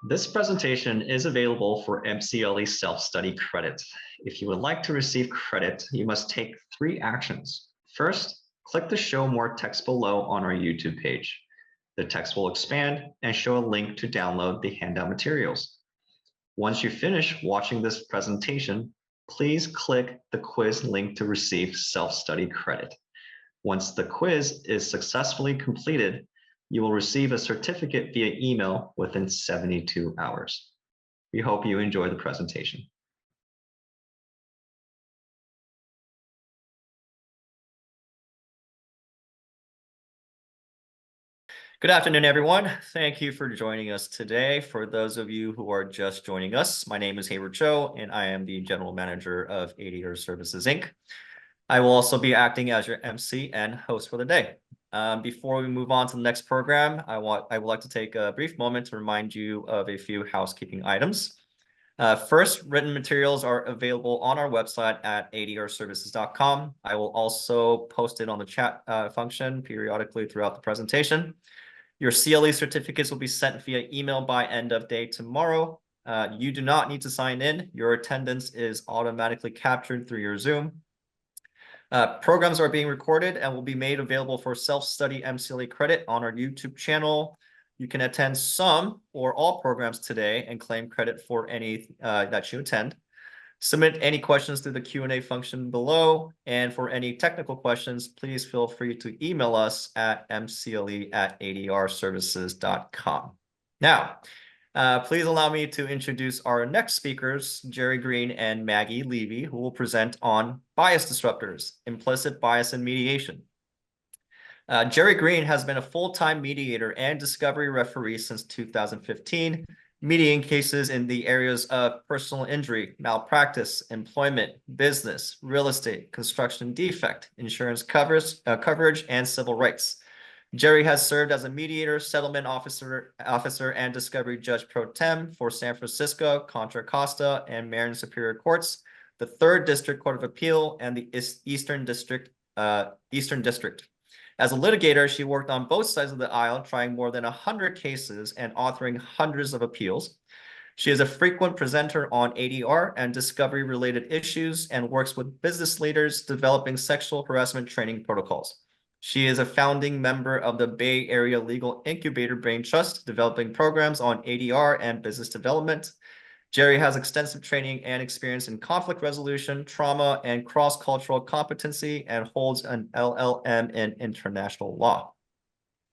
This presentation is available for MCLE self-study credit. If you would like to receive credit, you must take 3 actions. First, click the Show More text below on our YouTube page. The text will expand and show a link to download the handout materials. Once you finish watching this presentation, please click the quiz link to receive self-study credit. Once the quiz is successfully completed, you will receive a certificate via email within 72 hours. We hope you enjoy the presentation. Good afternoon, everyone. Thank you for joining us today. For those of you who are just joining us, my name is Hayward Cho, and I am the General Manager of ADR Services, Inc. I will also be acting as your MC and host for the day. Before we move on to the next program, I would like to take a brief moment to remind you of a few housekeeping items. First, written materials are available on our website at adrservices.com. I will also post it on the chat function periodically throughout the presentation. Your CLE certificates will be sent via email by end of day tomorrow. You do not need to sign in. Your attendance is automatically captured through your Zoom. Programs are being recorded and will be made available for self-study MCLE credit on our YouTube channel. You can attend some or all programs today and claim credit for any that you attend. Submit any questions through the Q&A function below. And for any technical questions, please feel free to email us at mcle@adrservices.com. Now, please allow me to introduce our next speakers, Geri Green and Maggie Levy, who will present on bias disruptors, implicit bias and mediation. Geri Green has been a full-time mediator and discovery referee since 2015, mediating cases in the areas of personal injury, malpractice, employment, business, real estate, construction defect, insurance coverage, and civil rights. Geri has served as a mediator, settlement officer, and discovery judge pro tem for San Francisco, Contra Costa, and Marin Superior Courts, the 3rd District Court of Appeal, and the Eastern District. As a litigator, she worked on both sides of the aisle, trying more than 100 cases and authoring hundreds of appeals. She is a frequent presenter on ADR and discovery-related issues and works with business leaders developing sexual harassment training protocols. She is a founding member of the Bay Area Legal Incubator Brain Trust, developing programs on ADR and business development. Geri has extensive training and experience in conflict resolution, trauma, and cross-cultural competency, and holds an LLM in international law.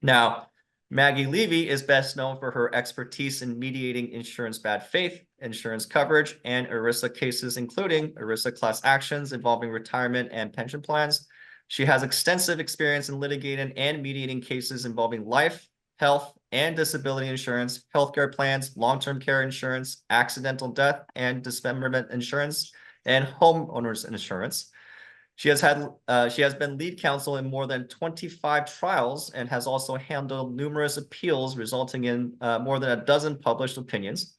Now, Maggie Levy is best known for her expertise in mediating insurance bad faith, insurance coverage, and ERISA cases, including ERISA class actions involving retirement and pension plans. She has extensive experience in litigating and mediating cases involving life, health, and disability insurance, healthcare plans, long-term care insurance, accidental death and dismemberment insurance, and homeowners insurance. She has been lead counsel in more than 25 trials and has also handled numerous appeals, resulting in more than a dozen published opinions.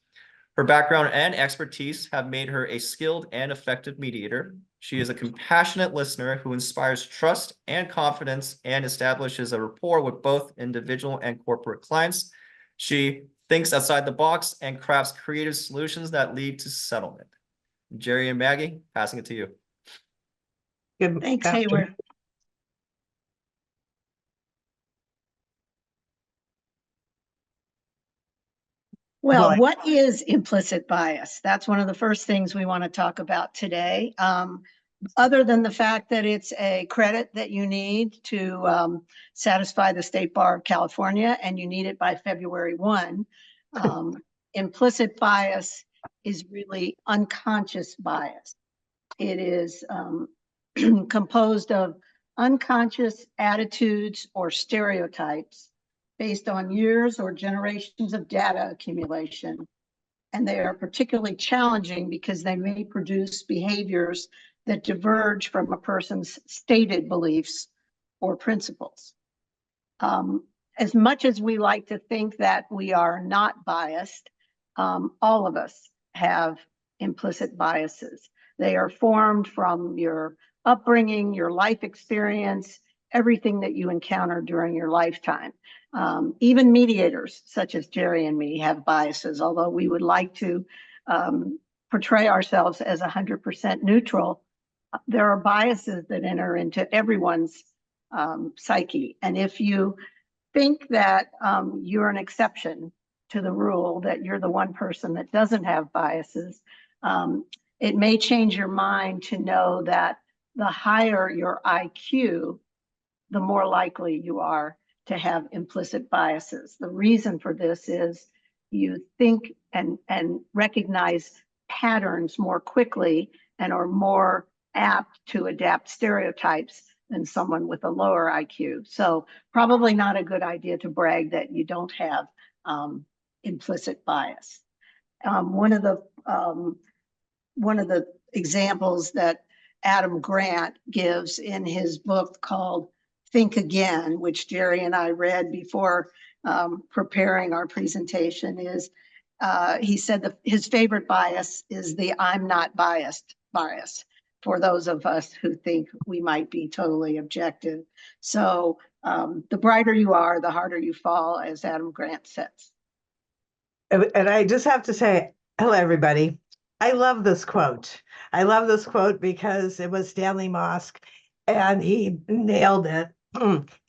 Her background and expertise have made her a skilled and effective mediator. She is a compassionate listener who inspires trust and confidence and establishes a rapport with both individual and corporate clients. She thinks outside the box and crafts creative solutions that lead to settlement. Geri and Maggie, passing it to you. Thanks, Hayward. Well, what is implicit bias? That's one of the first things we want to talk about today. Other than the fact that it's a credit that you need to satisfy the State Bar of California, and you need it by February 1, implicit bias is really unconscious bias. It is composed of unconscious attitudes or stereotypes based on years or generations of data accumulation. And they are particularly challenging because they may produce behaviors that diverge from a person's stated beliefs or principles. As much as we like to think that we are not biased, all of us have implicit biases. They are formed from your upbringing, your life experience, everything that you encounter during your lifetime. Even mediators, such as Geri and me, have biases, although we would like to portray ourselves as 100% neutral. There are biases that enter into everyone's psyche. And if you think that you're an exception to the rule, that you're the one person that doesn't have biases, it may change your mind to know that the higher your IQ, the more likely you are to have implicit biases. The reason for this is you think and recognize patterns more quickly and are more apt to adapt stereotypes than someone with a lower IQ. So probably not a good idea to brag that you don't have implicit bias. One of the examples that Adam Grant gives in his book called Think Again, which Geri and I read before preparing our presentation, is he said that his favorite bias is the I'm not biased bias, for those of us who think we might be totally objective. So the brighter you are, the harder you fall, as Adam Grant says. And I just have to say, hello, everybody. I love this quote. I love this quote because it was Stanley Mosk, and he nailed it.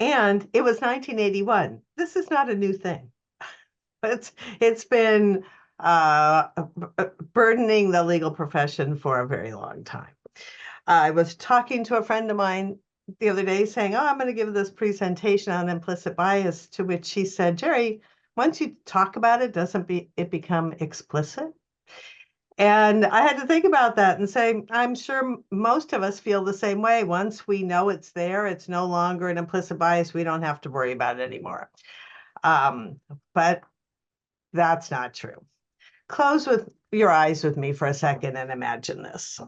And it was 1981. This is not a new thing. It's been burdening the legal profession for a very long time. I was talking to a friend of mine the other day saying, oh, I'm going to give this presentation on implicit bias, to which she said, Geri, once you talk about it, doesn't it become explicit? And I had to think about that and say, I'm sure most of us feel the same way. Once we know it's there, it's no longer an implicit bias. We don't have to worry about it anymore. But that's not true. Close with your eyes with me for a second and imagine this.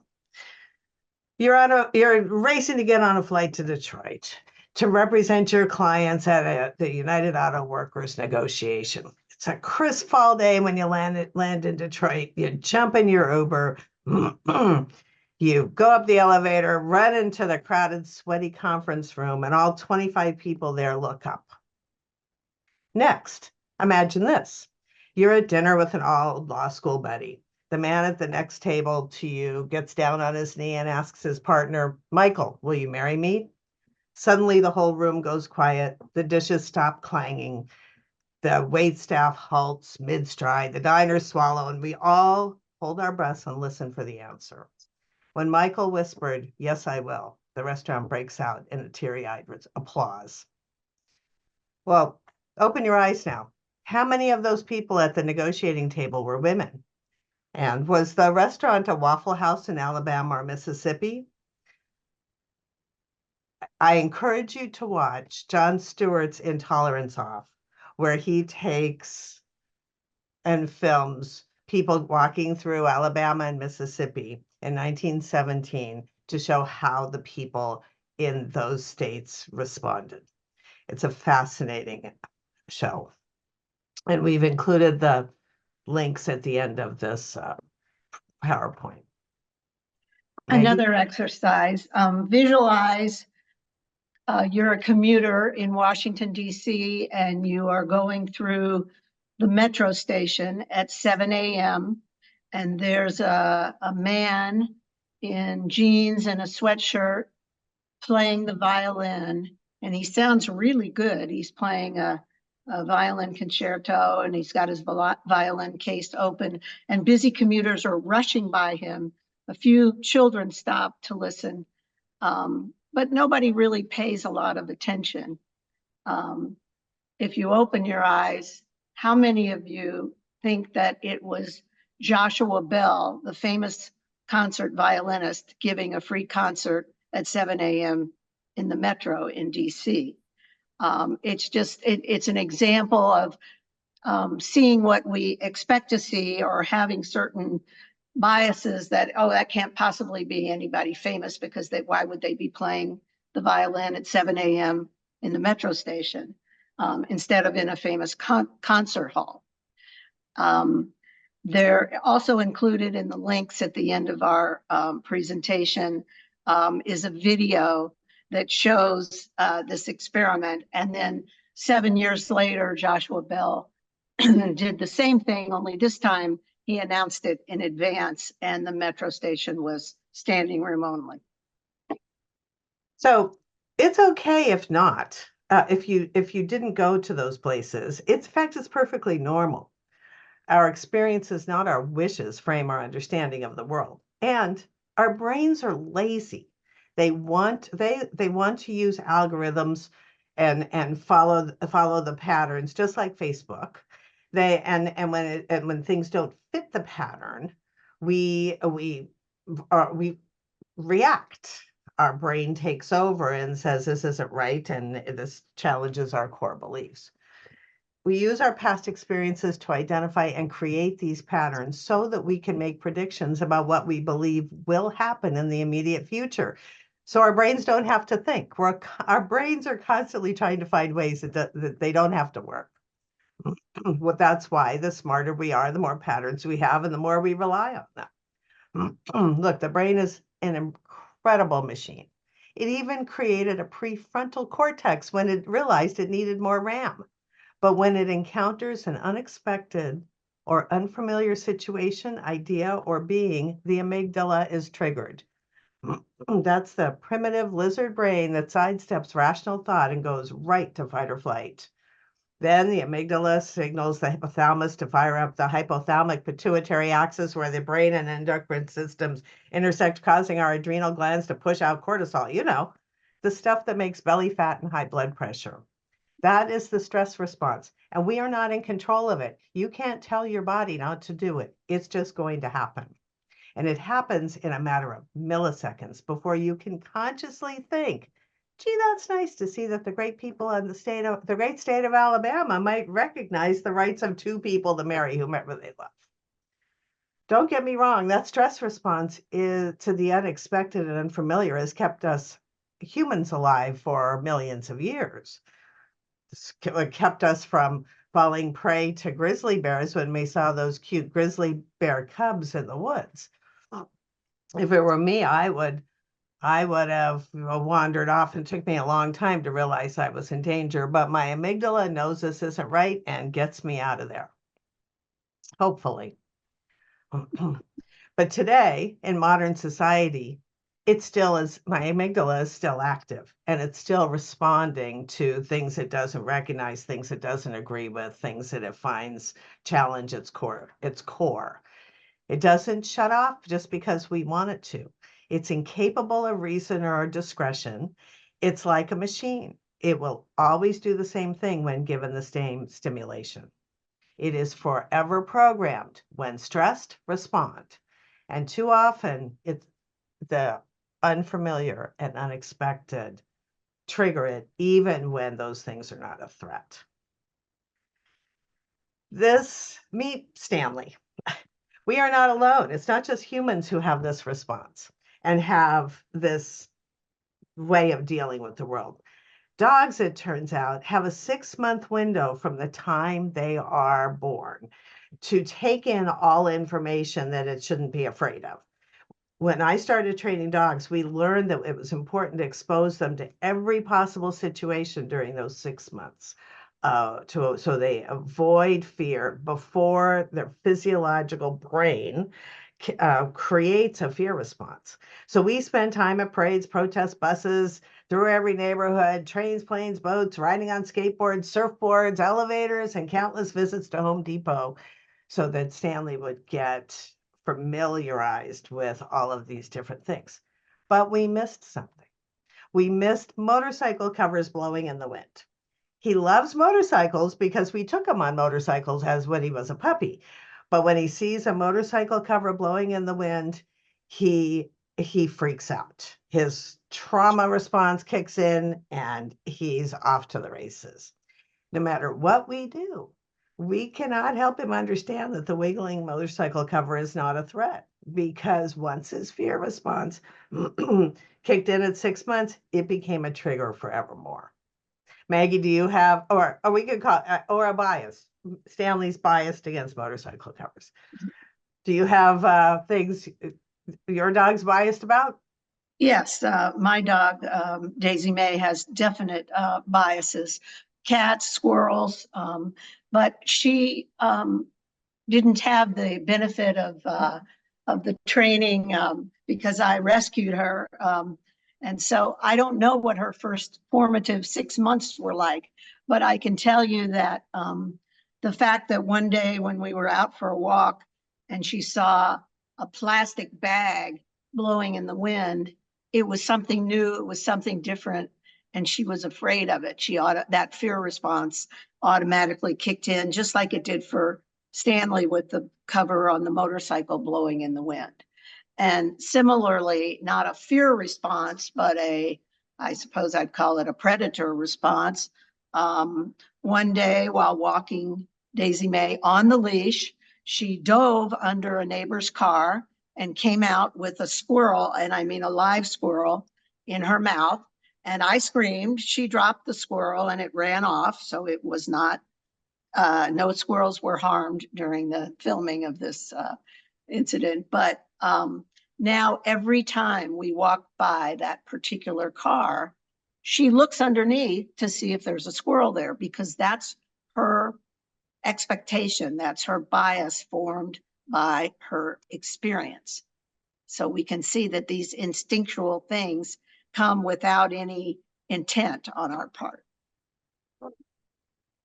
You're racing to get on a flight to Detroit to represent your clients at the United Auto Workers negotiation. It's a crisp fall day when you land in Detroit. You jump in your Uber, you go up the elevator, run into the crowded, sweaty conference room, and all 25 people there look up. Next, imagine this. You're at dinner with an old law school buddy. The man at the next table to you gets down on his knee and asks his partner, Michael, will you marry me? Suddenly the whole room goes quiet. The dishes stop clanging. The waitstaff halts mid-stride. The diners swallow, and we all hold our breaths and listen for the answer. When Michael whispered, yes, I will, the restaurant breaks out in a teary-eyed applause. Well, open your eyes now. How many of those people at the negotiating table were women? And was the restaurant a Waffle House in Alabama or Mississippi? I encourage you to watch Jon Stewart's Intolerance Off, where he takes and films people walking through Alabama and Mississippi in 1917 to show how the people in those states responded. It's a fascinating show. And we've included the links at the end of this PowerPoint. Another exercise, visualize you're a commuter in Washington, D.C., and you are going through the metro station at 7 a.m. and there's a man in jeans and a sweatshirt playing the violin, and he sounds really good. He's playing a violin concerto, and he's got his violin case open, and busy commuters are rushing by him. A few children stop to listen, but nobody really pays a lot of attention. If you open your eyes, how many of you think that it was Joshua Bell, the famous concert violinist, giving a free concert at 7 a.m. in the metro in DC? It's an example of seeing what we expect to see, or having certain biases that, oh, that can't possibly be anybody famous, because why would they be playing the violin at 7 a.m. in the metro station instead of in a famous concert hall? They're also included in the links at the end of our presentation is a video that shows this experiment. And then 7 years later, Joshua Bell did the same thing, only this time he announced it in advance and the metro station was standing room only. So it's okay if not, if you didn't go to those places. In fact, it's perfectly normal. Our experiences, not our wishes, frame our understanding of the world. And our brains are lazy. They want to use algorithms and follow the patterns, just like Facebook. And when things don't fit the pattern, we react. Our brain takes over and says this isn't right, and this challenges our core beliefs. We use our past experiences to identify and create these patterns so that we can make predictions about what we believe will happen in the immediate future. So our brains don't have to think. Our brains are constantly trying to find ways that they don't have to work. Well, that's why the smarter we are, the more patterns we have, and the more we rely on them. Look, the brain is an incredible machine. It even created a prefrontal cortex when it realized it needed more RAM. But when it encounters an unexpected or unfamiliar situation, idea, or being, the amygdala is triggered. That's the primitive lizard brain that sidesteps rational thought and goes right to fight or flight. Then the amygdala signals the hypothalamus to fire up the hypothalamic pituitary axis where the brain and endocrine systems intersect, causing our adrenal glands to push out cortisol. You know, the stuff that makes belly fat and high blood pressure. That is the stress response, and we are not in control of it. You can't tell your body not to do it. It's just going to happen. And it happens in a matter of milliseconds before you can consciously think, gee, that's nice to see that the great people in the great state of Alabama might recognize the rights of two people to marry whomever they love. Don't get me wrong, that stress response to the unexpected and unfamiliar has kept us humans alive for millions of years. It kept us from falling prey to grizzly bears when we saw those cute grizzly bear cubs in the woods. If it were me, I would have wandered off, and it took me a long time to realize I was in danger, but my amygdala knows this isn't right and gets me out of there. Hopefully. But today in modern society, my amygdala is still active, and it's still responding to things it doesn't recognize, things it doesn't agree with, things that it finds challenge its core. It doesn't shut off just because we want it to. It's incapable of reason or discretion. It's like a machine. It will always do the same thing when given the same stimulation. It is forever programmed. When stressed, respond. And too often, it's the unfamiliar and unexpected trigger it, even when those things are not a threat. Meet Stanley. We are not alone. It's not just humans who have this response and have this way of dealing with the world. Dogs, it turns out, have a 6-month window from the time they are born to take in all information that it shouldn't be afraid of. When I started training dogs, we learned that it was important to expose them to every possible situation during those 6 months, so they avoid fear before their physiological brain creates a fear response. So we spend time at parades, protests, buses, through every neighborhood, trains, planes, boats, riding on skateboards, surfboards, elevators, and countless visits to Home Depot, so that Stanley would get familiarized with all of these different things. But we missed something. We missed motorcycle covers blowing in the wind. He loves motorcycles because we took him on motorcycles as when he was a puppy. But when he sees a motorcycle cover blowing in the wind, he freaks out. His trauma response kicks in and he's off to the races. No matter what we do, we cannot help him understand that the wiggling motorcycle cover is not a threat, because once his fear response kicked in at 6 months, it became a trigger forevermore. Maggie, do you have, or we could call, or a bias? Stanley's biased against motorcycle covers. Do you have things your dog's biased about? Yes, my dog, Daisy May, has definite biases. Cats, squirrels, but she didn't have the benefit of the training because I rescued her. And so I don't know what her first formative 6 months were like, but I can tell you that the fact that one day when we were out for a walk and she saw a plastic bag blowing in the wind, it was something new, it was something different, and she was afraid of it. That fear response automatically kicked in, just like it did for Stanley with the cover on the motorcycle blowing in the wind. And similarly, not a fear response, but I suppose I'd call it a predator response. One day while walking Daisy May on the leash, she dove under a neighbor's car and came out with a squirrel, and I mean a live squirrel, in her mouth. And I screamed. She dropped the squirrel and it ran off. So it was not, no squirrels were harmed during the filming of this incident. But now every time we walk by that particular car, she looks underneath to see if there's a squirrel there, because that's her expectation. That's her bias formed by her experience. So we can see that these instinctual things come without any intent on our part.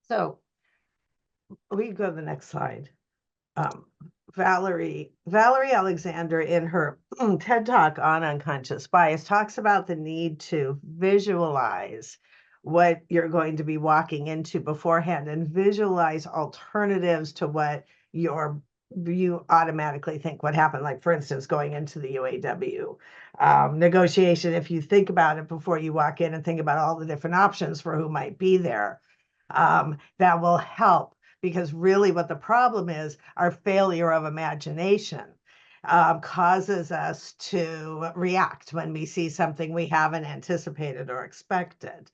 So we go to the next slide. Valerie Alexander, in her TED Talk on unconscious bias, talks about the need to visualize what you're going to be walking into beforehand and visualize alternatives to what you automatically think would happen. Like, for instance, going into the UAW negotiation, if you think about it before you walk in and think about all the different options for who might be there, that will help. Because really what the problem is, our failure of imagination causes us to react when we see something we haven't anticipated or expected.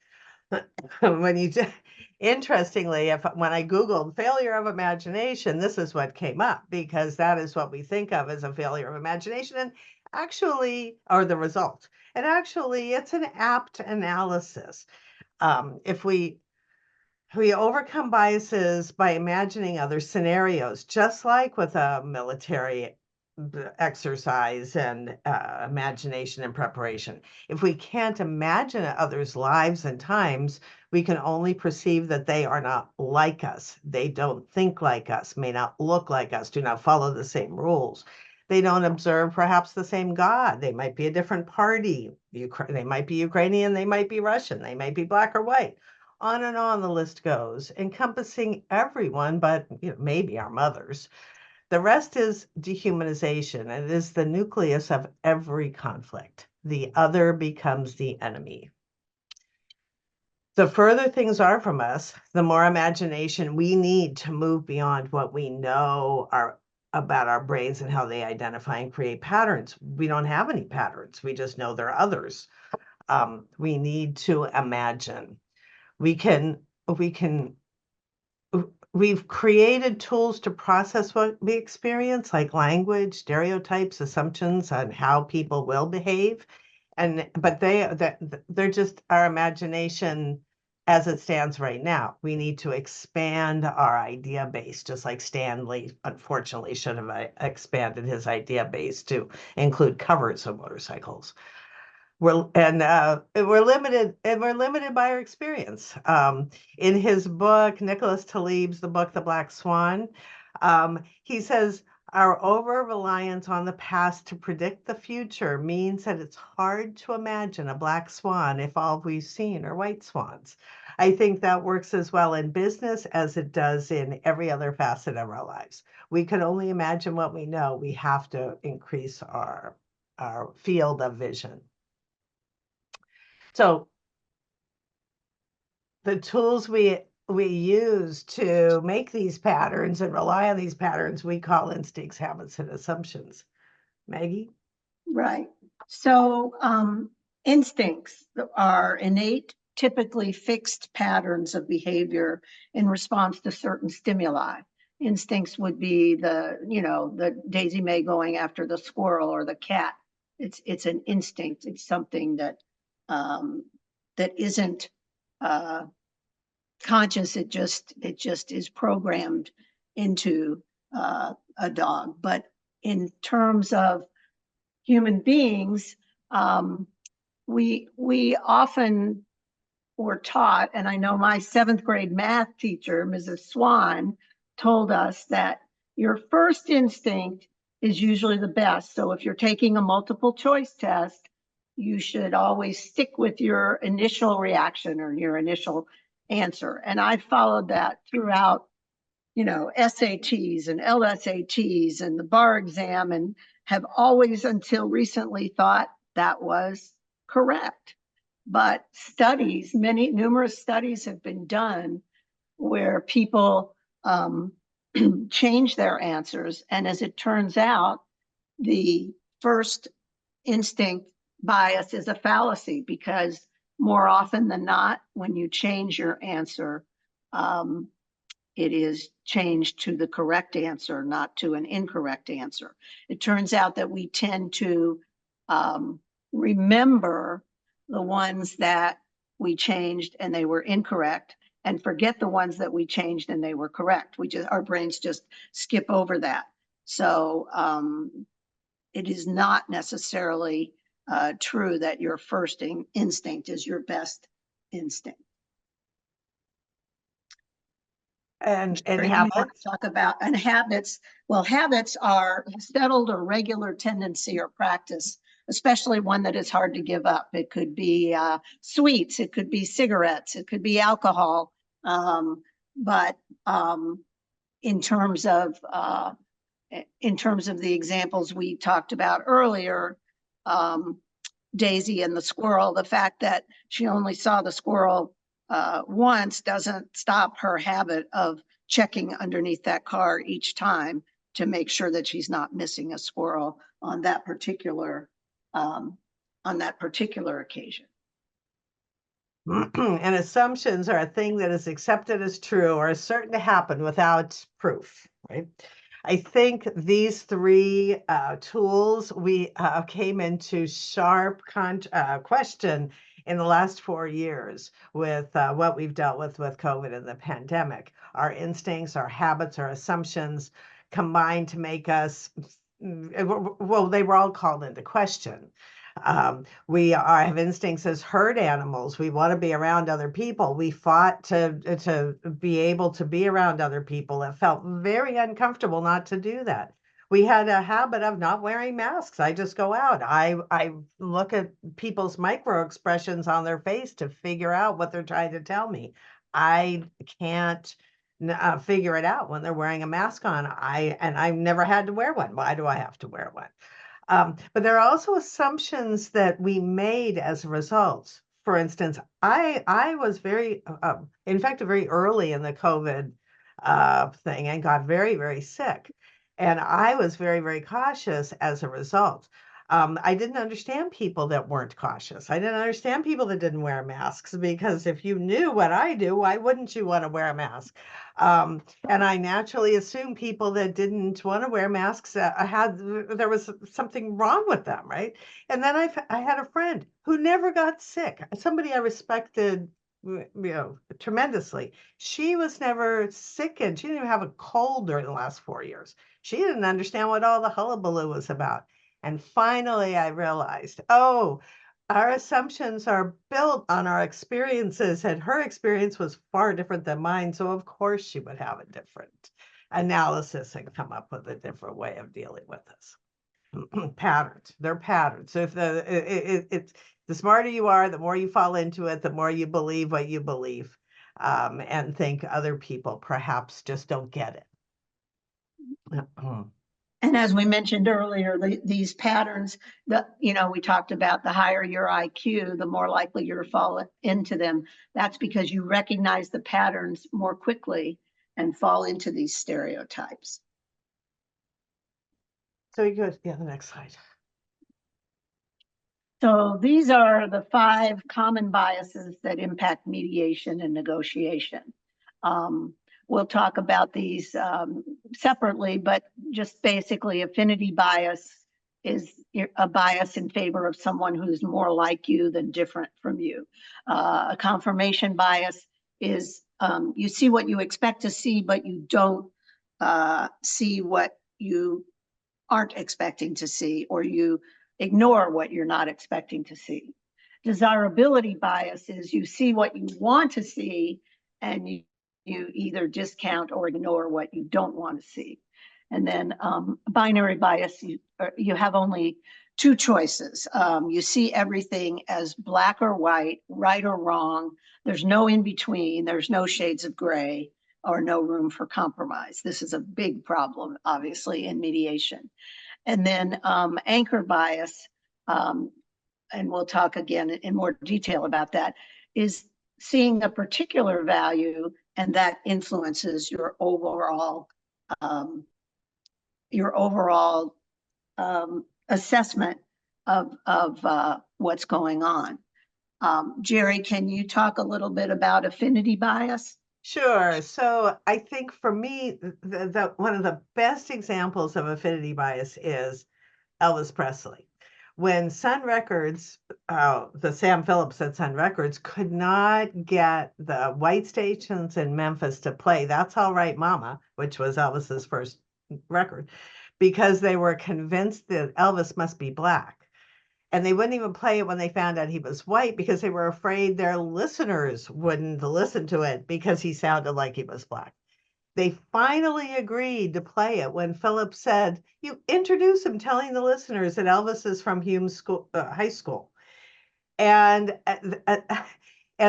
Interestingly, when I Googled failure of imagination, this is what came up, because that is what we think of as a failure of imagination, and actually, or the result. And actually, it's an apt analysis. If we overcome biases by imagining other scenarios, just like with a military exercise and imagination and preparation. If we can't imagine others' lives and times, we can only perceive that they are not like us. They don't think like us, may not look like us, do not follow the same rules. They don't observe perhaps the same God. They might be a different party. They might be Ukrainian, they might be Russian, they might be black or white. On and on the list goes, encompassing everyone, but maybe our mothers. The rest is dehumanization. It is the nucleus of every conflict. The other becomes the enemy. The further things are from us, the more imagination we need to move beyond what we know about our brains and how they identify and create patterns. We don't have any patterns. We just know there are others. We need to imagine. We've created tools to process what we experience, like language, stereotypes, assumptions on how people will behave. But they're just our imagination as it stands right now. We need to expand our idea base, just like Stanley, unfortunately, should have expanded his idea base to include covers of motorcycles. We're limited by our experience. In his book, Nicholas Taleb's the book, The Black Swan, he says our over-reliance on the past to predict the future means that it's hard to imagine a black swan if all we've seen are white swans. I think that works as well in business as it does in every other facet of our lives. We can only imagine what we know. We have to increase our field of vision. So the tools we use to make these patterns and rely on these patterns, we call instincts, habits, and assumptions. Maggie? Right. So instincts are innate, typically fixed patterns of behavior in response to certain stimuli. Instincts would be the Daisy May going after the squirrel or the cat It's an instinct. It's something that that isn't conscious. It just is programmed into a dog. But in terms of human beings, we often were taught, and I know my 7th grade math teacher, Mrs. Swan, told us that your first instinct is usually the best. So if you're taking a multiple choice test, you should always stick with your initial reaction or your initial answer. And I followed that throughout, you know, SATs and LSATs and the bar exam, and have always until recently thought that was correct. But studies, numerous studies have been done where people change their answers. And as it turns out, the first instinct bias is a fallacy, because more often than not, when you change your answer, it is changed to the correct answer, not to an incorrect answer. It turns out that we tend to remember the ones that we changed and they were incorrect, and forget the ones that we changed and they were correct. Our brains just skip over that. So it is not necessarily true that your first instinct is your best instinct. And habits. Talk about and habits. Well, habits are settled or regular tendency or practice, especially one that is hard to give up. It could be sweets, it could be cigarettes, it could be alcohol. But in terms of the examples we talked about earlier, Daisy and the squirrel, the fact that she only saw the squirrel once doesn't stop her habit of checking underneath that car each time to make sure that she's not missing a squirrel on that particular occasion. And assumptions are a thing that is accepted as true or is certain to happen without proof, right? I think these 3 tools we came into sharp question in the last 4 years with what we've dealt with COVID and the pandemic. Our instincts, our habits, our assumptions combined to make us, well, they were all called into question. We have instincts as herd animals. We want to be around other people. We fought to be able to be around other people. It felt very uncomfortable not to do that. We had a habit of not wearing masks. I just go out. I look at people's micro expressions on their face to figure out what they're trying to tell me. I can't figure it out when they're wearing a mask on. I've never had to wear one. Why do I have to wear one? But there are also assumptions that we made as a result. For instance, I was very early in the COVID thing and got very, very sick. And I was very, very cautious as a result. I didn't understand people that weren't cautious. I didn't understand people that didn't wear masks, because if you knew what I do, why wouldn't you want to wear a mask? And I naturally assumed people that didn't want to wear masks there was something wrong with them, right? And then I had a friend who never got sick, somebody I respected, tremendously. She was never sick, and she didn't even have a cold during the last 4 years. She didn't understand what all the hullabaloo was about. And finally, I realized, oh, our assumptions are built on our experiences, and her experience was far different than mine. So of course she would have a different analysis and come up with a different way of dealing with this. Patterns, they're patterns. So if the smarter you are, the more you fall into it, the more you believe what you believe, and think other people perhaps just don't get it. And as we mentioned earlier, these patterns, we talked about the higher your IQ, the more likely you're to fall into them. That's because you recognize the patterns more quickly and fall into these stereotypes. So you go, the next slide. So these are the 5 common biases that impact mediation and negotiation. We'll talk about these separately, but just basically affinity bias a bias in favor of someone who's more like you than different from you. A confirmation bias is you see what you expect to see, but you don't see what you aren't expecting to see, or you ignore what you're not expecting to see. Desirability bias is you see what you want to see, and you either discount or ignore what you don't want to see. And then binary bias, you have only two choices. You see everything as black or white, right or wrong. There's no in between. There's no shades of gray or no room for compromise. This is a big problem, obviously, in mediation. And then anchor bias, and we'll talk again in more detail about that, is seeing a particular value, and that influences your overall assessment of what's going on. Geri, can you talk a little bit about affinity bias? Sure. So I think for me, one of the best examples of affinity bias is Elvis Presley. When Sun Records, the Sam Phillips at Sun Records, could not get the white stations in Memphis to play That's All Right Mama, which was Elvis's first record, because they were convinced that Elvis must be black. And they wouldn't even play it when they found out he was white, because they were afraid their listeners wouldn't listen to it because he sounded like he was black. They finally agreed to play it when Phillips said, "You introduce him telling the listeners that Elvis is from Hume High School." And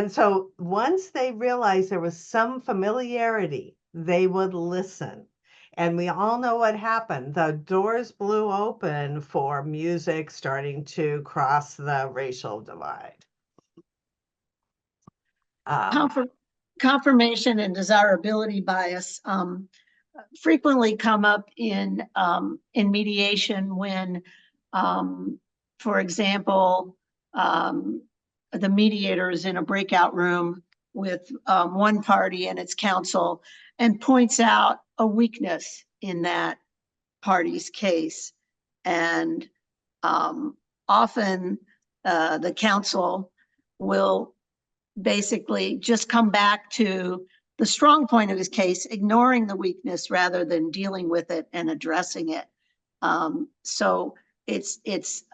so once they realized there was some familiarity, they would listen. And we all know what happened. The doors blew open for music starting to cross the racial divide. Confirmation and desirability bias frequently come up in mediation when, for example, the mediator is in a breakout room with one party and its counsel and points out a weakness in that party's case. And often the counsel will basically just come back to the strong point of his case, ignoring the weakness rather than dealing with it and addressing it. So it's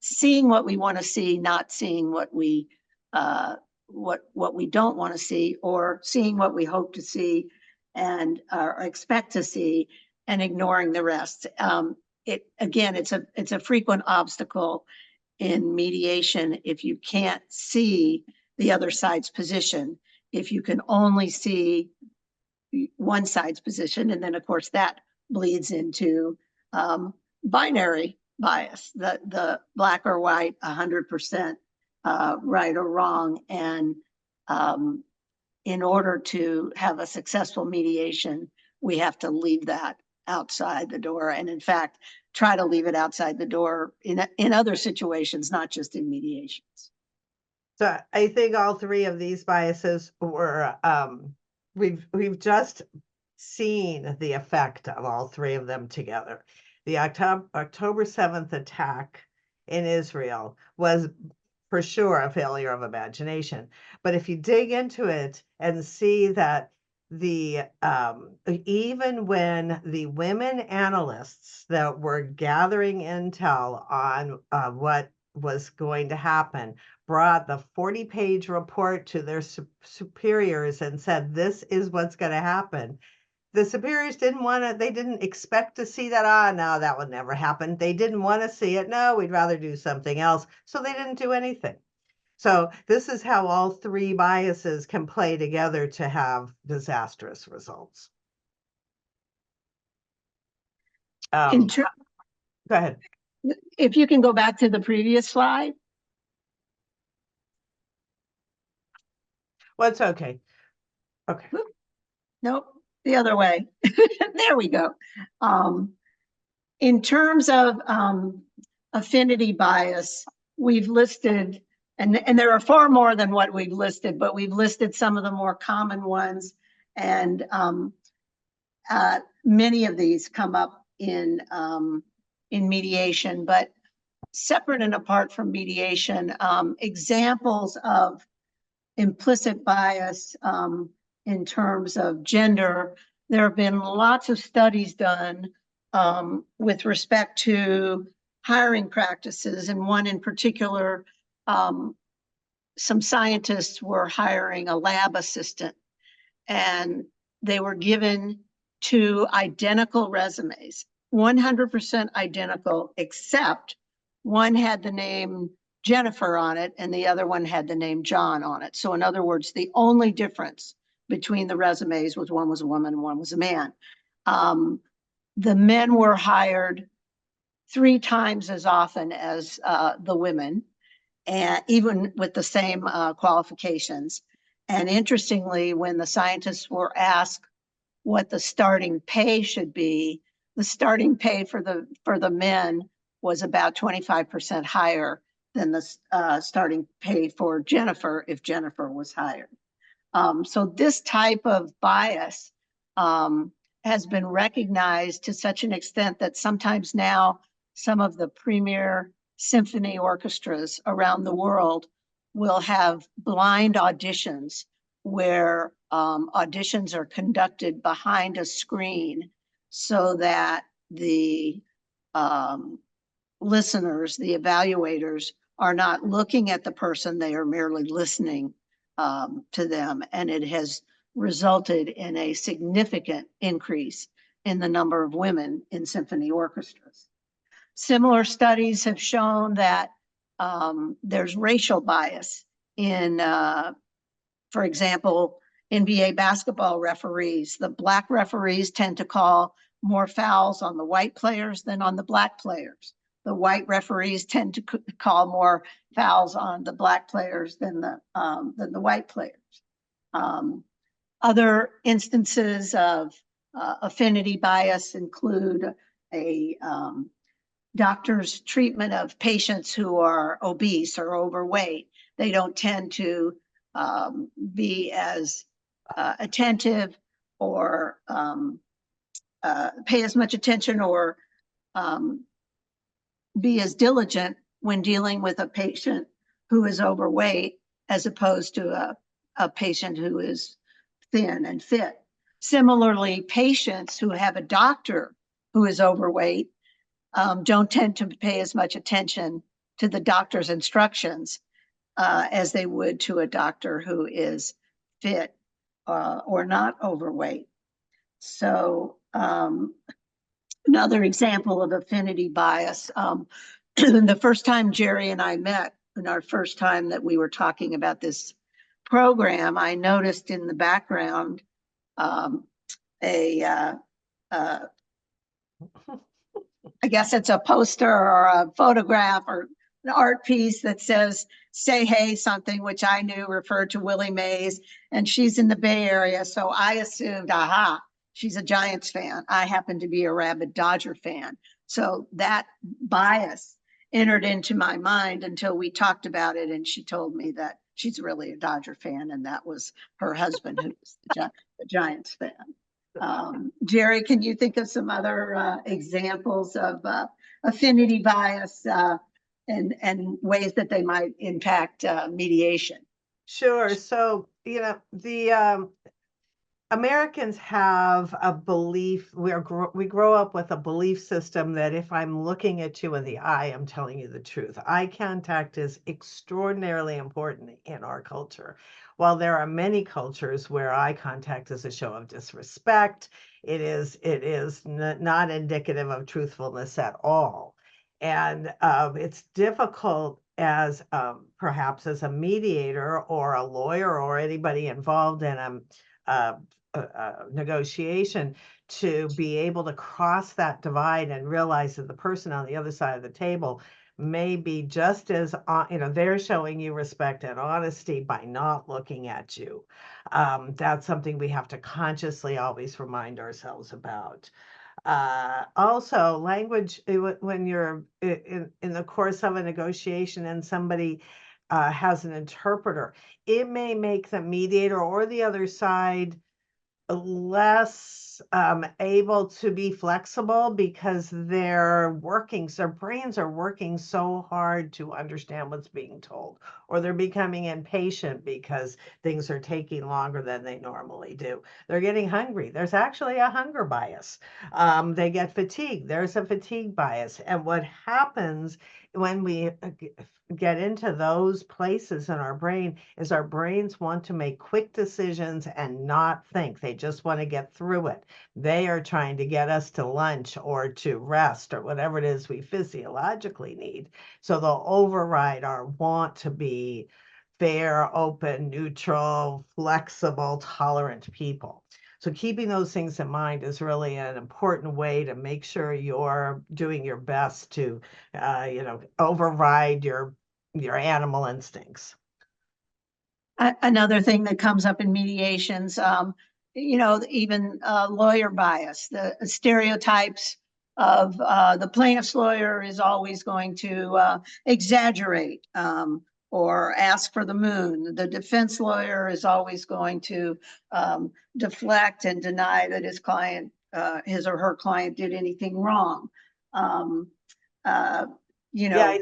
seeing what we want to see, not seeing what we don't want to see, or seeing what we hope to see and expect to see, and ignoring the rest. It's a frequent obstacle in mediation if you can't see the other side's position, if you can only see one side's position. And then, of course, that bleeds into binary bias, the black or white, 100% right or wrong. And in order to have a successful mediation, we have to leave that outside the door. And in fact, try to leave it outside the door in other situations, not just in mediations. So I think all three of these biases were, we've just seen the effect of all three of them together. The October 7th attack in Israel was for sure a failure of imagination. But if you dig into it and see that even when the women analysts that were gathering intel on what was going to happen brought the 40-page report to their superiors and said, "This is what's going to happen," the superiors they didn't expect to see that. No, that would never happen. They didn't want to see it. No, we'd rather do something else. So they didn't do anything. So this is how all three biases can play together to have disastrous results. Go ahead. If you can go back to the previous slide. Well, it's okay. Okay. Nope, the other way. There we go. In terms of affinity bias, we've listed, and there are far more than what we've listed, but we've listed some of the more common ones. And many of these come up in in mediation, but separate and apart from mediation, examples of implicit bias in terms of gender. There have been lots of studies done with respect to hiring practices, and one in particular, some scientists were hiring a lab assistant, and they were given two identical resumes, 100% identical, except one had the name Jennifer on it and the other one had the name John on it. So in other words, the only difference between the resumes was one was a woman and one was a man. The men were hired 3 times as often as the women, and even with the same qualifications. And interestingly, when the scientists were asked what the starting pay should be, the starting pay for the men was about 25% higher than the starting pay for Jennifer if Jennifer was hired. So this type of bias has been recognized to such an extent that sometimes now some of the premier symphony orchestras around the world will have blind auditions where auditions are conducted behind a screen so that the listeners, the evaluators, are not looking at the person, they are merely listening to them. And it has resulted in a significant increase in the number of women in symphony orchestras. Similar studies have shown that there's racial bias in, for example, NBA basketball referees. The Black referees tend to call more fouls on the white players than on the Black players. The white referees tend to call more fouls on the Black players than the white players. Other instances of affinity bias include a doctor's treatment of patients who are obese or overweight. They don't tend to be as attentive or pay as much attention or be as diligent when dealing with a patient who is overweight as opposed to a patient who is thin and fit. Similarly, patients who have a doctor who is overweight don't tend to pay as much attention to the doctor's instructions as they would to a doctor who is fit or not overweight. So another example of affinity bias, the first time Geri and I met, in our first time that we were talking about this program, I noticed in the background I guess it's a poster or a photograph or an art piece that says, "Say hey" something, which I knew referred to Willie Mays, and she's in the Bay Area. So I assumed, aha, she's a Giants fan. I happen to be a rabid Dodger fan. So that bias entered into my mind until we talked about it, and she told me that she's really a Dodger fan, and that was her husband who was the Giants fan. Geri, can you think of some other examples of affinity bias and ways that they might impact mediation? Sure. So, the Americans have a belief, we grow up with a belief system that if I'm looking at you in the eye, I'm telling you the truth. Eye contact is extraordinarily important in our culture. While there are many cultures where eye contact is a show of disrespect, it is not indicative of truthfulness at all. And it's difficult as perhaps as a mediator or a lawyer or anybody involved in a negotiation to be able to cross that divide and realize that the person on the other side of the table may be just as, they're showing you respect and honesty by not looking at you. That's something we have to consciously always remind ourselves about. Also, language, when you're in the course of a negotiation and somebody has an interpreter, it may make the mediator or the other side less able to be flexible because their brains are working so hard to understand what's being told, or they're becoming impatient because things are taking longer than they normally do. They're getting hungry. There's actually a hunger bias. They get fatigued. There's a fatigue bias. And what happens when we get into those places in our brain is our brains want to make quick decisions and not think. They just want to get through it. They are trying to get us to lunch or to rest or whatever it is we physiologically need. So they'll override our want to be fair, open, neutral, flexible, tolerant people. So keeping those things in mind is really an important way to make sure you're doing your best to, override your animal instincts. Another thing that comes up in mediations, even lawyer bias, the stereotypes of the plaintiff's lawyer is always going to exaggerate or ask for the moon. The defense lawyer is always going to deflect and deny that his client, his or her client, did anything wrong. Yeah,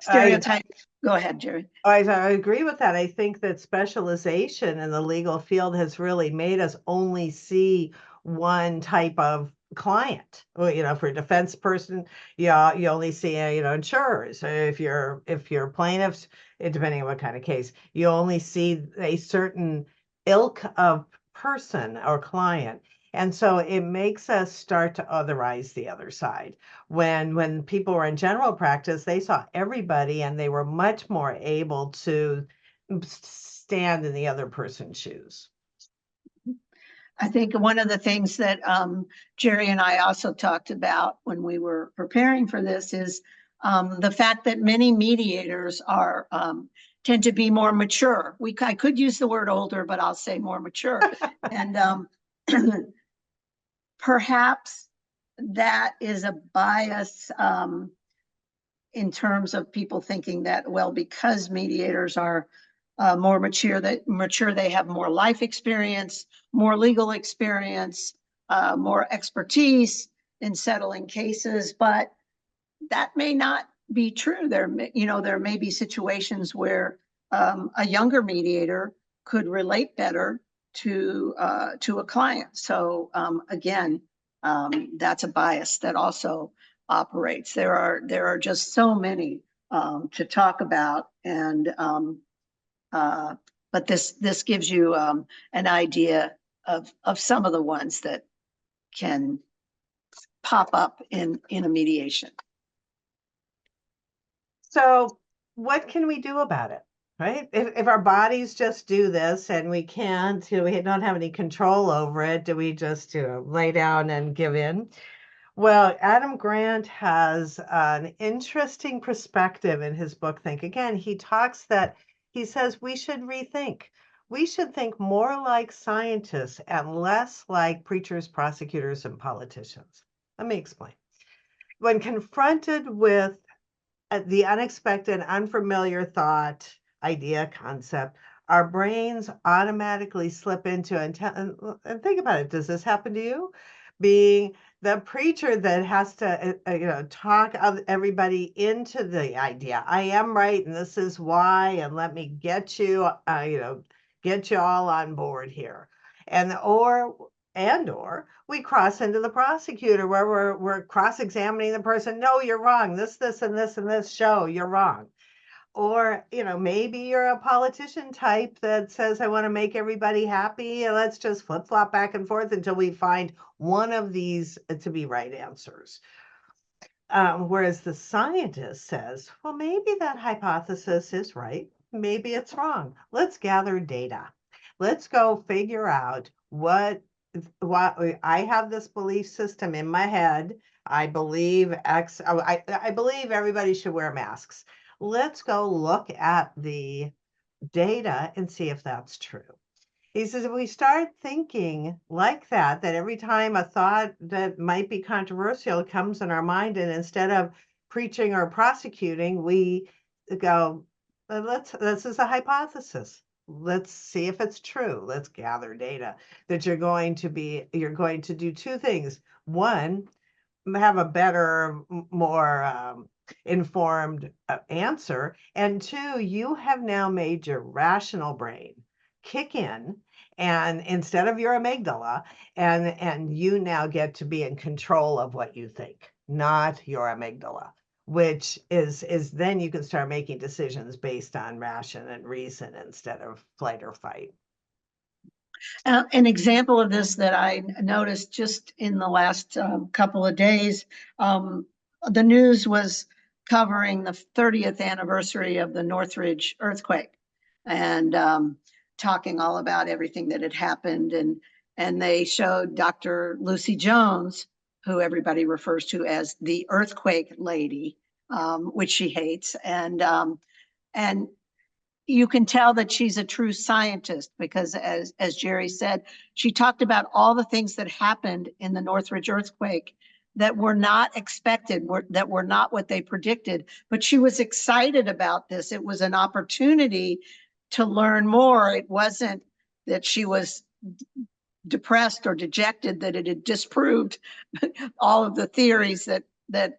Stereotypes. Go ahead, Geri. I agree with that. I think that specialization in the legal field has really made us only see one type of client. Well, for a defense person, yeah, you only see, insurers. If you're plaintiffs, depending on what kind of case, you only see a certain ilk of person or client. And so it makes us start to otherize the other side. When people were in general practice, they saw everybody and they were much more able to stand in the other person's shoes. I think one of the things that Geri and I also talked about when we were preparing for this is the fact that many mediators are tend to be more mature. I could use the word older, but I'll say more mature. And perhaps that is a bias in terms of people thinking that, well, because mediators are more mature, they have more life experience, more legal experience, more expertise in settling cases, but that may not be true. There may be situations where a younger mediator could relate better to a client. So again, that's a bias that also operates. There are just so many to talk about, and but this gives you an idea of some of the ones that can pop up in a mediation. So what can we do about it? Right? If our bodies just do this and we can't, we don't have any control over it, do we just lay down and give in? Well, Adam Grant has an interesting perspective in his book, Think Again. He says we should rethink. We should think more like scientists and less like preachers, prosecutors, and politicians. Let me explain. When confronted with the unexpected, unfamiliar thought, idea, concept, our brains automatically slip into and think about it. Does this happen to you? Being the preacher that has to, talk everybody into the idea. I am right, and this is why, and let me get you, get you all on board here, or we cross into the prosecutor where we're cross-examining the person. No, you're wrong. This, and this, and this show you're wrong. Or, maybe you're a politician type that says, I want to make everybody happy, and let's just flip-flop back and forth until we find one of these to be right answers. Whereas the scientist says, well, maybe that hypothesis is right. Maybe it's wrong. Let's gather data. Let's go figure out what I have this belief system in my head. I believe X. I believe everybody should wear masks. Let's go look at the data and see if that's true. He says, if we start thinking like that every time a thought that might be controversial comes in our mind, and instead of preaching or prosecuting, we go, this is a hypothesis. let's see if it's true. Let's gather data that you're going to do two things. One, have a better, more informed answer. And two, you have now made your rational brain kick in, and instead of your amygdala, and you now get to be in control of what you think, not your amygdala, which is then you can start making decisions based on ration and reason instead of flight or fight. An example of this that I noticed just in the last couple of days, the news was covering the 30th anniversary of the Northridge earthquake, and talking all about everything that had happened. And they showed Dr. Lucy Jones, who everybody refers to as the earthquake lady, which she hates. And you can tell that she's a true scientist, because as Geri said, she talked about all the things that happened in the Northridge earthquake that were not expected, that were not what they predicted. But she was excited about this. It was an opportunity to learn more. It wasn't that she was depressed or dejected that it had disproved all of the theories that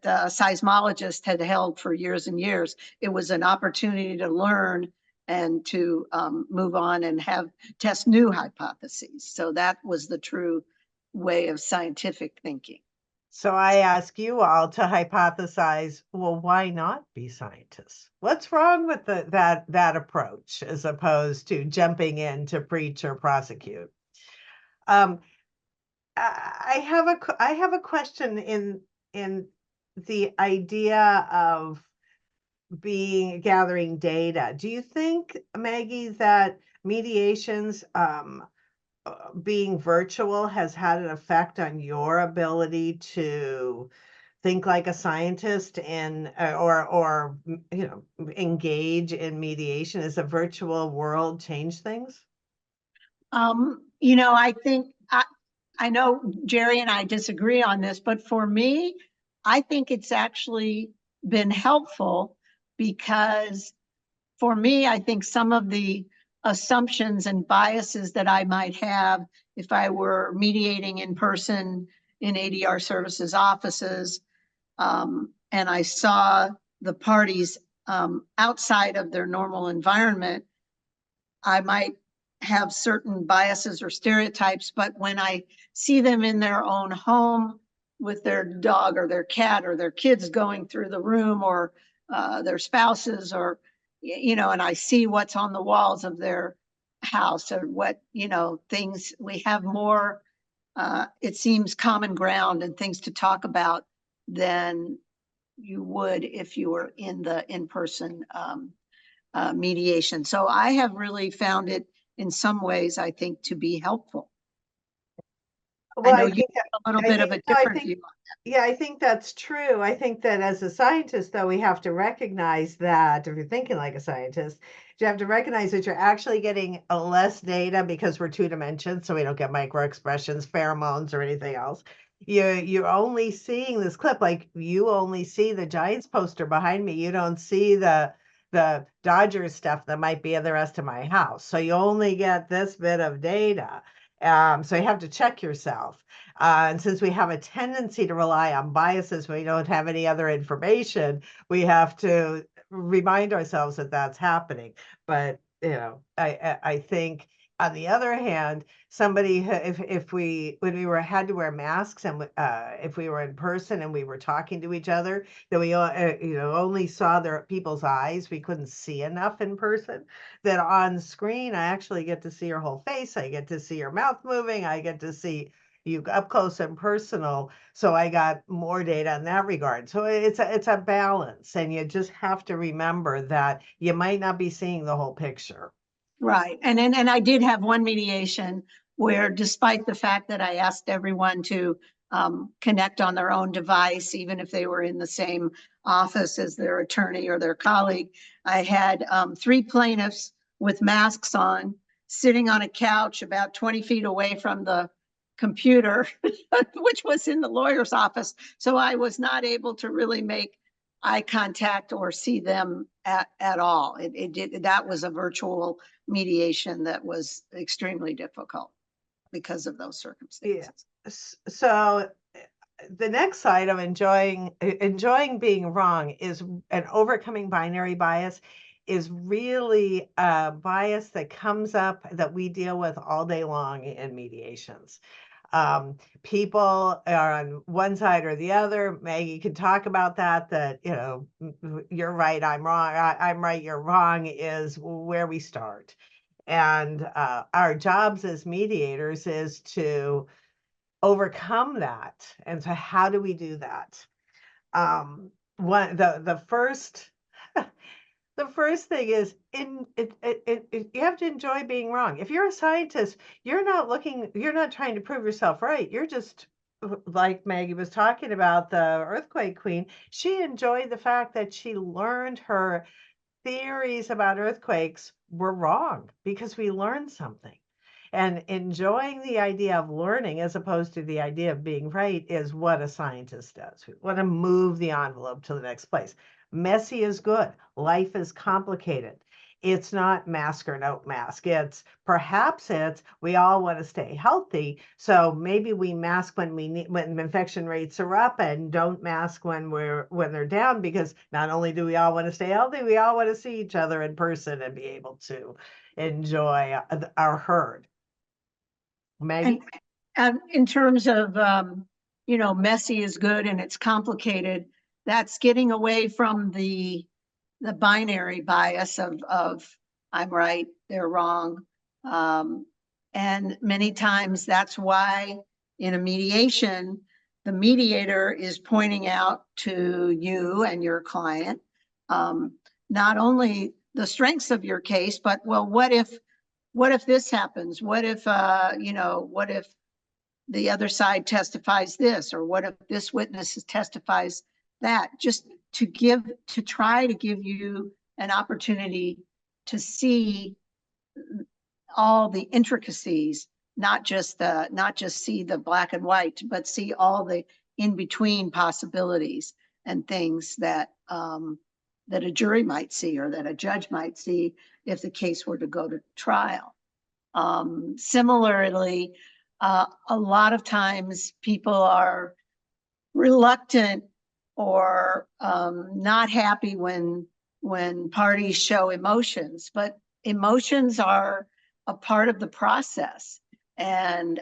seismologists had held for years and years. It was an opportunity to learn and to move on and test new hypotheses. So that was the true way of scientific thinking. So I ask you all to hypothesize, well, why not be scientists? What's wrong with that approach as opposed to jumping in to preach or prosecute? I have a question in the idea of gathering data. Do you think, Maggie, that mediations being virtual has had an effect on your ability to think like a scientist and or engage in mediation? Has a virtual world changed things? I think I know Geri and I disagree on this, but for me, I think it's actually been helpful, because for me, I think some of the assumptions and biases that I might have if I were mediating in person in ADR services offices, and I saw the parties outside of their normal environment, I might have certain biases or stereotypes, but when I see them in their own home with their dog or their cat or their kids going through the room, or their spouses, or, and I see what's on the walls of their house, or what, things we have more, it seems, common ground and things to talk about than you would if you were in the in-person mediation. So I have really found it in some ways, I think, to be helpful. Well, I know you have a little bit of a different view on that. Yeah, I think that's true. I think that as a scientist, though, we have to recognize that if you're thinking like a scientist, you have to recognize that you're actually getting less data because we're two dimensions, so we don't get micro expressions, pheromones, or anything else. You're only seeing this clip, like you only see the Giants poster behind me. You don't see the Dodgers stuff that might be in the rest of my house. So you only get this bit of data. So you have to check yourself. And since we have a tendency to rely on biases when we don't have any other information, we have to remind ourselves that that's happening. But, I think on the other hand, somebody, when we had to wear masks, and if we were in person and we were talking to each other, that we only saw people's eyes, we couldn't see enough in person, that on screen I actually get to see your whole face, I get to see your mouth moving, I get to see you up close and personal. So I got more data in that regard. So it's a balance, and you just have to remember that you might not be seeing the whole picture. Right. And I did have one mediation where, despite the fact that I asked everyone to connect on their own device, even if they were in the same office as their attorney or their colleague, I had 3 plaintiffs with masks on, sitting on a couch about 20 feet away from the computer, which was in the lawyer's office. So I was not able to really make eye contact or see them at all. That was a virtual mediation that was extremely difficult because of those circumstances. So the next side of enjoying being wrong is, and overcoming binary bias is really a bias that comes up that we deal with all day long in mediations. People are on one side or the other. Maggie can talk about that, you know, you're right, I'm wrong, I'm right, you're wrong is where we start. And our jobs as mediators is to overcome that. And so how do we do that? The first the first thing is you have to enjoy being wrong. If you're a scientist, you're not trying to prove yourself right. You're just, like Maggie was talking about, the earthquake queen. She enjoyed the fact that she learned her theories about earthquakes were wrong because we learned something. And enjoying the idea of learning as opposed to the idea of being right is what a scientist does. We want to move the envelope to the next place. Messy is good. Life is complicated. It's not mask or no mask. Perhaps we all want to stay healthy. So maybe we mask when infection rates are up, and don't mask when they're down, because not only do we all want to stay healthy, we all want to see each other in person and be able to enjoy our herd. Maggie? And in terms of, you know, messy is good and it's complicated, that's getting away from the binary bias of I'm right, they're wrong. And many times that's why in a mediation, the mediator is pointing out to you and your client, not only the strengths of your case, but, well, what if this happens? What if, you know, what if the other side testifies this, or what if this witness testifies that? Just to try to give you an opportunity to see all the intricacies, not just see the black and white, but see all the in-between possibilities and things that that a jury might see, or that a judge might see if the case were to go to trial. Similarly, a lot of times people are reluctant or not happy when parties show emotions, but emotions are a part of the process. And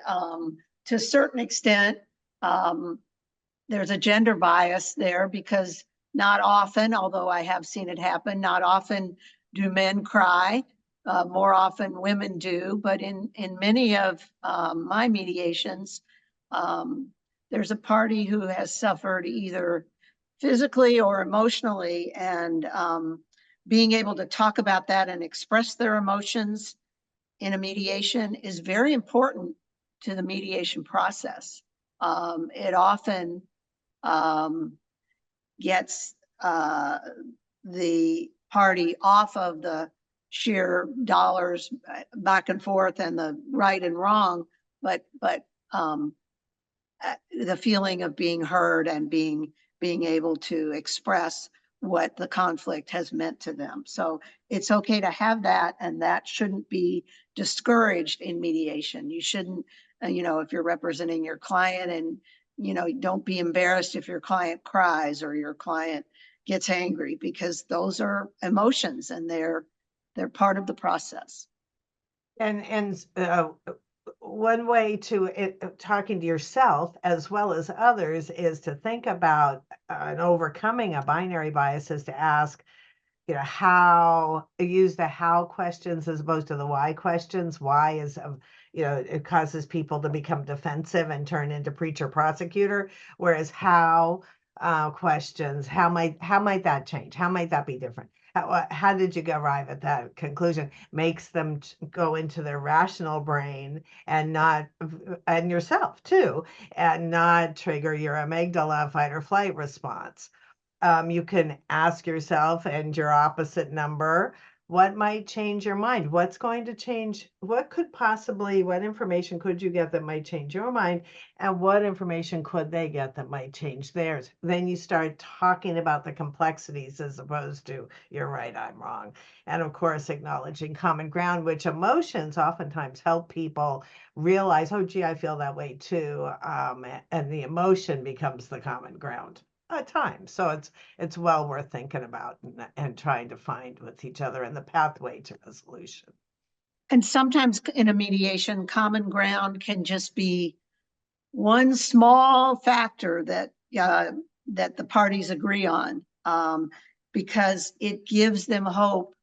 to a certain extent, there's a gender bias there, because not often, although I have seen it happen, not often do men cry. More often women do, but in many of my mediations, there's a party who has suffered either physically or emotionally, and being able to talk about that and express their emotions in a mediation is very important to the mediation process. It often gets the party off of the sheer dollars back and forth and the right and wrong, but the feeling of being heard and being able to express what the conflict has meant to them. So it's okay to have that, and that shouldn't be discouraged in mediation. You shouldn't, you know, if you're representing your client, and, you know, don't be embarrassed if your client cries or your client gets angry, because those are emotions and they're part of the process. And one way to talking to yourself as well as others is to think about and overcoming a binary bias is to ask, you know, use the how questions as opposed to the why questions. Why is, you know, it causes people to become defensive and turn into preacher prosecutor, whereas how questions, how might that change? How might that be different? How did you arrive at that conclusion? Makes them go into their rational brain and yourself too, and not trigger your amygdala fight or flight response. You can ask yourself and your opposite number, What might change your mind? What's going to change? What information could you get that might change your mind? And what information could they get that might change theirs? Then you start talking about the complexities as opposed to you're right, I'm wrong. And of course, acknowledging common ground, which emotions oftentimes help people realize, oh, gee, I feel that way too. And the emotion becomes the common ground at times. So it's well worth thinking about and trying to find with each other and the pathway to resolution. And sometimes in a mediation, common ground can just be one small factor that the parties agree on, because it gives them hope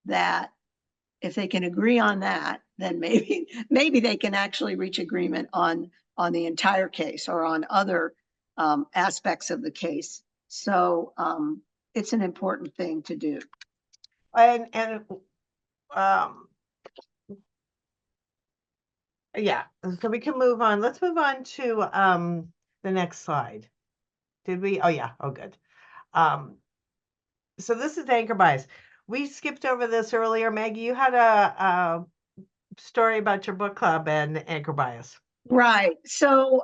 that if they can agree on that, then maybe they can actually reach agreement on the entire case or on other aspects of the case. So it's an important thing to do. Yeah, so we can move on. Let's move on to the next slide. Did we? Oh yeah. Oh, good. So this is anchor bias. We skipped over this earlier. Maggie, you had a story about your book club and anchor bias. Right. So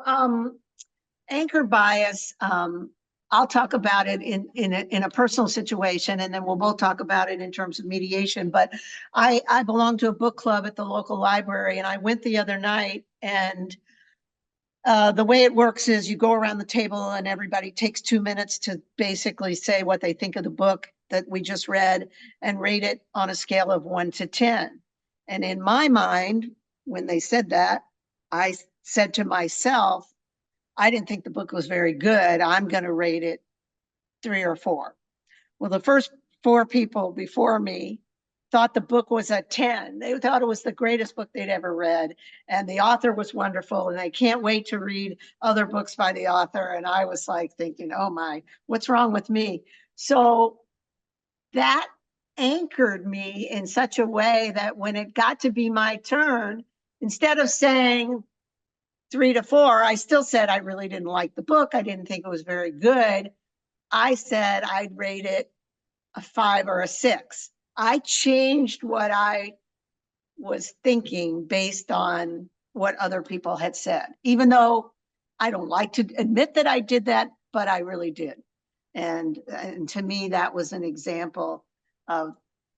anchor bias, I'll talk about it in a personal situation, and then we'll both talk about it in terms of mediation. But I belong to a book club at the local library, and I went the other night, and the way it works is you go around the table and everybody takes 2 minutes to basically say what they think of the book that we just read and rate it on a scale of 1 to 10. And in my mind, when they said that, I said to myself, I didn't think the book was very good. I'm going to rate it 3 or 4. Well, the first 4 people before me thought the book was a 10. They thought it was the greatest book they'd ever read. And the author was wonderful. And they can't wait to read other books by the author. And I was like thinking, oh my, what's wrong with me? So that anchored me in such a way that when it got to be my turn, instead of saying 3 to 4, I still said I really didn't like the book. I didn't think it was very good. I said I'd rate it a 5 or a 6. I changed what I was thinking based on what other people had said, even though I don't like to admit that I did that, but I really did. And to me, that was an example of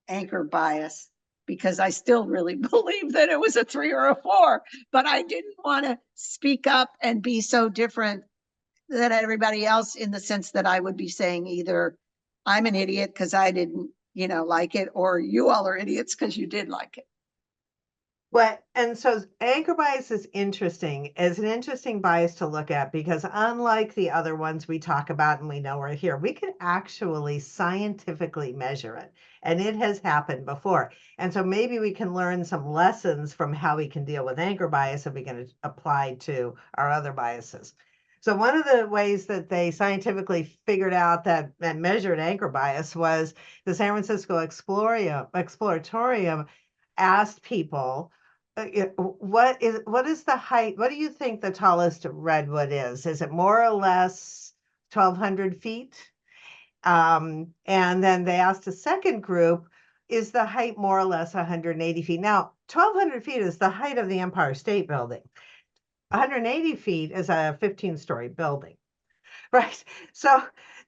anchor bias, because I still really believe that it was a 3 or a 4, but I didn't want to speak up and be so different than everybody else, in the sense that I would be saying either I'm an idiot because I didn't, like it, or you all are idiots because you did like it. And so anchor bias is interesting, is an interesting bias to look at, because unlike the other ones we talk about and we know are here, we can actually scientifically measure it. And it has happened before. And so maybe we can learn some lessons from how we can deal with anchor bias if we can apply to our other biases. So one of the ways that they scientifically figured out that and measured anchor bias was the San Francisco Exploratorium asked people, what is the height? What do you think the tallest redwood is? Is it more or less 1,200 feet? And then they asked a second group, is the height more or less 180 feet? Now, 1,200 feet is the height of the Empire State Building. 180 feet is a 15-story building, right? So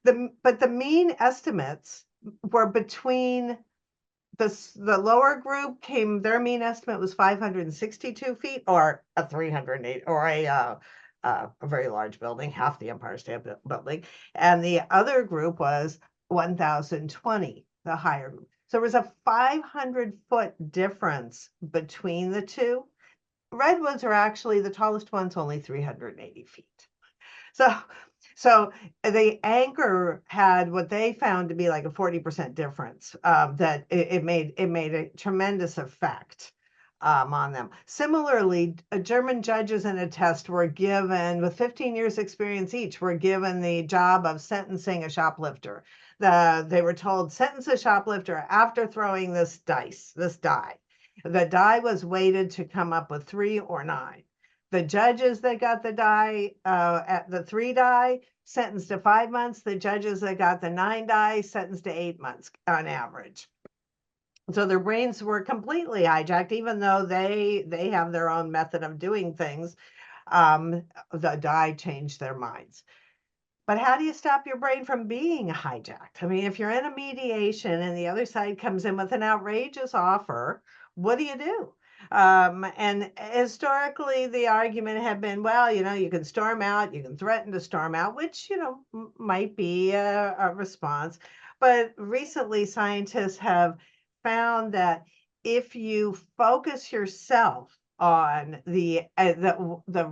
but the mean estimates were between the lower group their mean estimate was 562 feet, or a 308, or a very large building, half the Empire State Building. And the other group was 1,020, the higher group. So there was a 500-foot difference between the two. Redwoods are actually, the tallest one's only 380 feet. So the anchor had what they found to be like a 40% difference, that it made a tremendous effect on them. Similarly, German judges in a test were given, with 15 years experience each, were given the job of sentencing a shoplifter. They were told, sentence a shoplifter after throwing this die. The die was weighted to come up with 3 or 9. The judges that got the die, at the 3 die, sentenced to 5 months. The judges that got the 9 die, sentenced to 8 months on average. So their brains were completely hijacked, even though they have their own method of doing things. The die changed their minds. But how do you stop your brain from being hijacked? I mean, if you're in a mediation and the other side comes in with an outrageous offer, what do you do? And historically, the argument had been, well, you can storm out, you can threaten to storm out, which, might be a response. But recently, scientists have found that if you focus yourself on the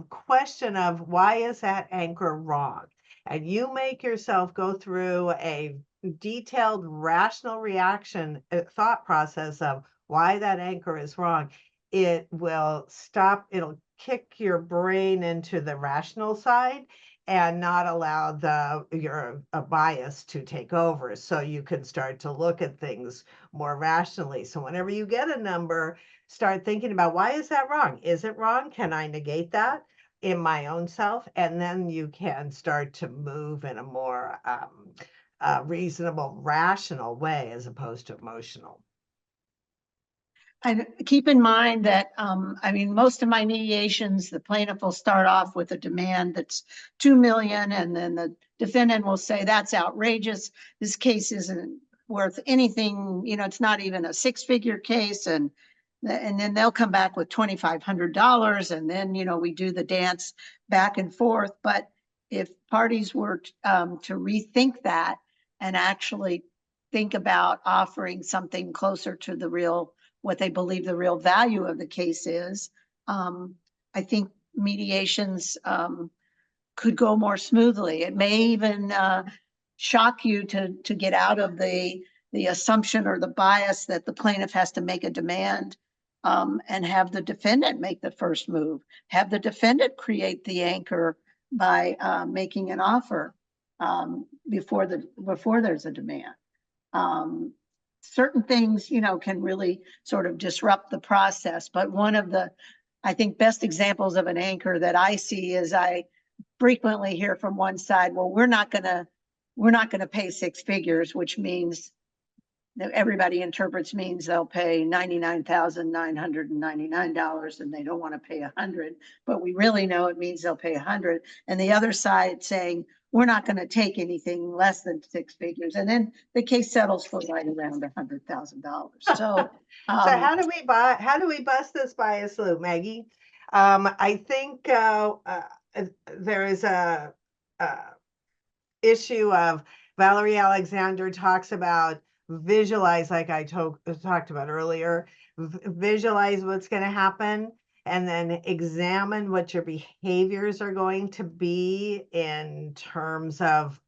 question of why is that anchor wrong, and you make yourself go through a detailed rational reaction thought process of why that anchor is wrong, it'll kick your brain into the rational side and not allow your bias to take over, so you can start to look at things more rationally. So whenever you get a number, start thinking about, why is that wrong? Is it wrong? Can I negate that in my own self? And then you can start to move in a more reasonable, rational way as opposed to emotional. And keep in mind that, I mean, most of my mediations, the plaintiff will start off with a demand that's 2 million, and then the defendant will say, that's outrageous. This case isn't worth anything. It's not even a 6-figure case. And then they'll come back with $2,500. And then, we do the dance back and forth. But if parties were to rethink that and actually think about offering something closer to what they believe the real value of the case is, I think mediations could go more smoothly. It may even shock you to get out of the assumption or the bias that the plaintiff has to make a demand, and have the defendant make the first move, have the defendant create the anchor by making an offer before there's a demand. Certain things, can really sort of disrupt the process. But one of the, I think, best examples of an anchor that I see is I frequently hear from one side, well, we're not gonna pay 6 figures, which means that everybody interprets means they'll pay $99,999 and they don't want to pay 100, but we really know it means they'll pay 100. And the other side saying, we're not going to take anything less than 6 figures. And then the case settles for right around $100,000. So, how do we bust this bias loop, Maggie? I think there is a issue of, Valerie Alexander talks about visualize, like I talked about earlier, visualize what's going to happen, and then examine what your behaviors are going to be in terms of,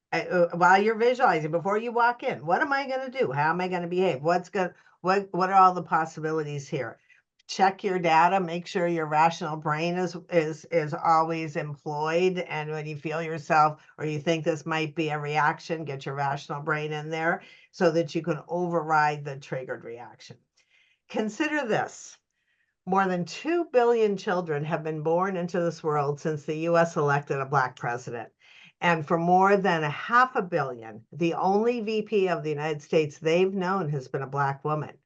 while you're visualizing, before you walk in, what am I going to do? How am I going to behave? What are all the possibilities here? Check your data, make sure your rational brain is always employed. And when you feel yourself or you think this might be a reaction, get your rational brain in there so that you can override the triggered reaction. Consider this. More than 2 billion children have been born into this world since the US elected a Black president. And for more than 500 million, the only VP of the United States they've known has been a Black woman.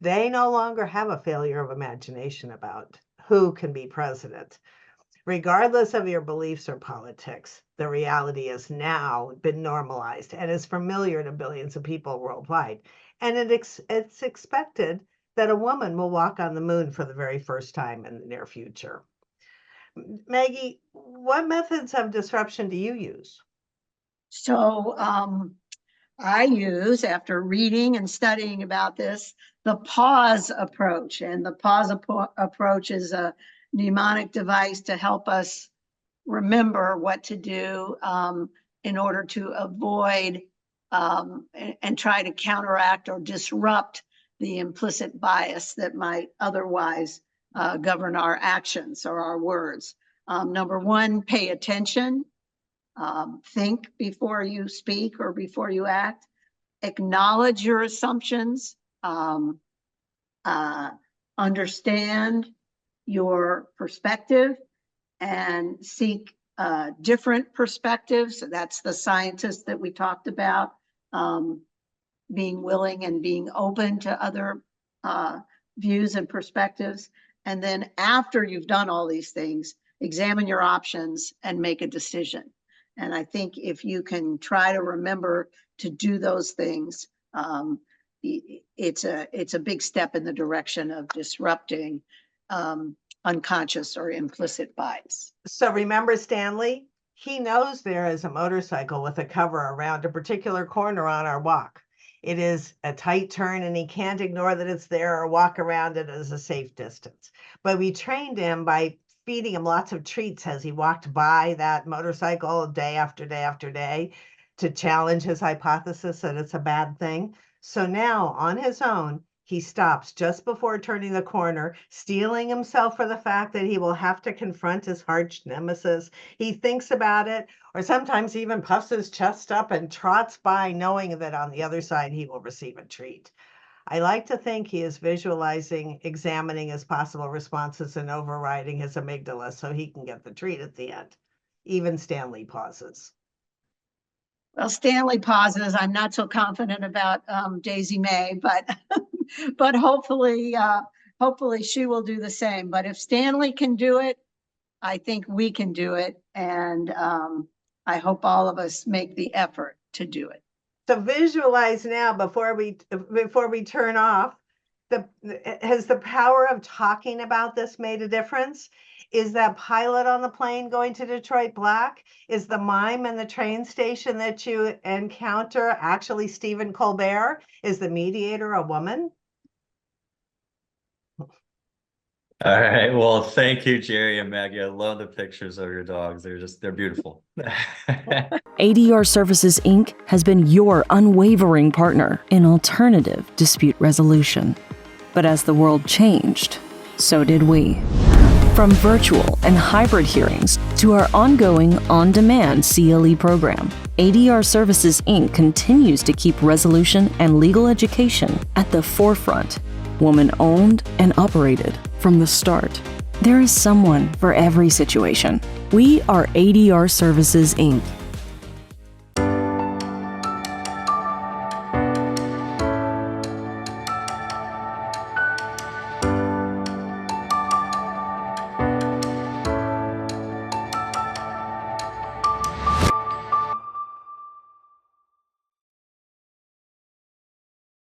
They no longer have a failure of imagination about who can be president. Regardless of your beliefs or politics, the reality has now been normalized and is familiar to billions of people worldwide. And it's expected that a woman will walk on the moon for the very first time in the near future. Maggie, what methods of disruption do you use? So I use, after reading and studying about this, the pause approach. And the pause approach is a mnemonic device to help us remember what to do in order to avoid and try to counteract or disrupt the implicit bias that might otherwise govern our actions or our words. Number one, pay attention. Think before you speak or before you act. Acknowledge your assumptions. Understand your perspective and seek different perspectives. So that's the scientist that we talked about, being willing and being open to other views and perspectives. And then after you've done all these things, examine your options and make a decision. And I think if you can try to remember to do those things, it's a big step in the direction of disrupting unconscious or implicit bias. So remember Stanley? He knows there is a motorcycle with a cover around a particular corner on our walk. It is a tight turn and he can't ignore that it's there or walk around it as a safe distance. But we trained him by feeding him lots of treats as he walked by that motorcycle day after day after day to challenge his hypothesis that it's a bad thing. So now on his own, he stops just before turning the corner, steeling himself for the fact that he will have to confront his arch nemesis. He thinks about it, or sometimes even puffs his chest up and trots by knowing that on the other side he will receive a treat. I like to think he is visualizing, examining his possible responses and overriding his amygdala so he can get the treat at the end. Even Stanley pauses. Well, Stanley pauses. I'm not so confident about Daisy May, but hopefully she will do the same. But if Stanley can do it, I think we can do it. And I hope all of us make the effort to do it. So visualize now before we turn off. Has the power of talking about this made a difference? Is that pilot on the plane going to Detroit black? Is the mime in the train station that you encounter actually Stephen Colbert? Is the mediator a woman? All right. Well, thank you, Geri and Maggie. I love the pictures of your dogs. They're beautiful. ADR Services, Inc. has been your unwavering partner in alternative dispute resolution. But as the world changed, so did we. From virtual and hybrid hearings to our ongoing on-demand CLE program, ADR Services, Inc. continues to keep resolution and legal education at the forefront, woman-owned and operated from the start. There is someone for every situation. We are ADR Services, Inc.